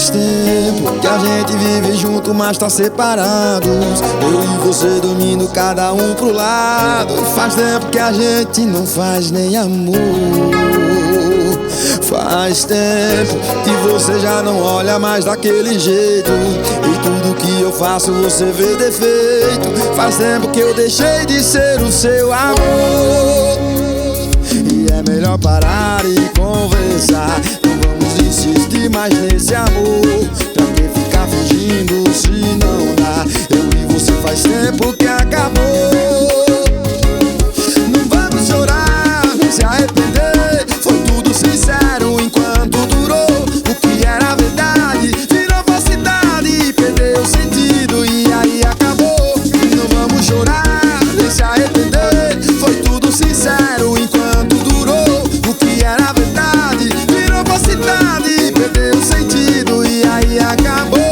Faz tempo que a gente vive junto, mas tá separados. Eu e você dormindo, cada um pro lado. Faz tempo que a gente não faz nem amor. Faz tempo que você já não olha mais daquele jeito, e tudo que eu faço você vê defeito. Faz tempo que eu deixei de ser o seu amor, e é melhor parar e conversar. Não vamos insistir mais nesse amor. Pra que ficar fingindo se não dá? Eu e você faz tempo que acabou. Não vamos chorar, se arrepender. Foi tudo sincero enquanto durou. O que era verdade virou falsidade, perdeu o sentido e aí acabou. Não vamos chorar, nem se arrepender. Foi tudo sincero enquanto durou. O que era verdade virou falsidade, perdeu o sentido e aí acabou.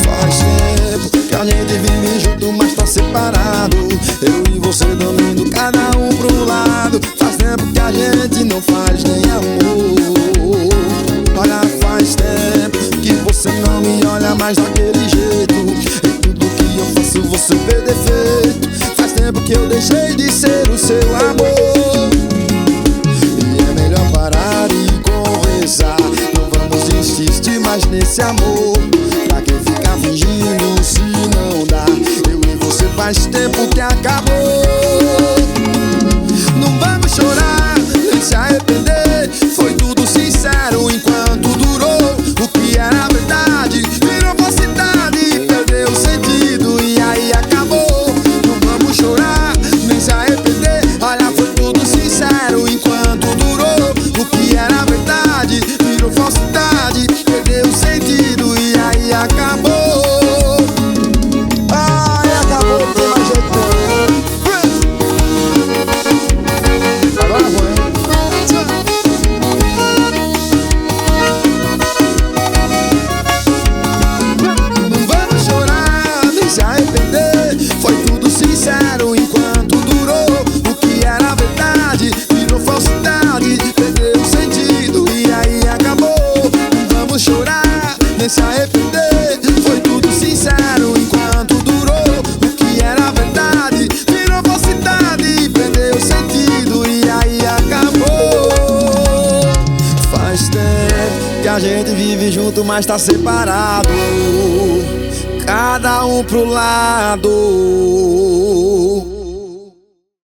Faz tempo que a gente vive junto, mas tá separado. Eu e você dormindo, cada um pro lado. Faz tempo que a gente não faz nem amor. Olha, faz tempo que você não me olha mais daquele jeito, e tudo que eu faço você vê defeito. Faz tempo que eu deixei de ser o seu amor, e é melhor parar e conversar. Não vamos insistir mais nesse amor. Pra que ficar fingindo se não dá? Eu e você faz tempo que acabou. Não vamos chorar, nem se arrepender. Foi tudo sincero enquanto durou. O que era verdade virou falsidade, perdeu o sentido e aí acabou. Não vamos chorar, nem se arrepender. Olha, foi tudo sincero enquanto durou. O que era verdade virou falsidade, perdeu o sentido e aí acabou. Ai, acabou, não tem mais jeito não. Agora foi, hein? Não vamos chorar, nem se arrepender. Foi tudo sincero enquanto durou. O que era verdade virou falsidade, perdeu o sentido e aí acabou. Não vamos chorar, nem se arrepender. Foi tudo sincero enquanto durou. O que era verdade virou falsidade, perdeu o sentido e aí acabou. Faz tempo que a gente vive junto, mas tá separado, cada um pro lado.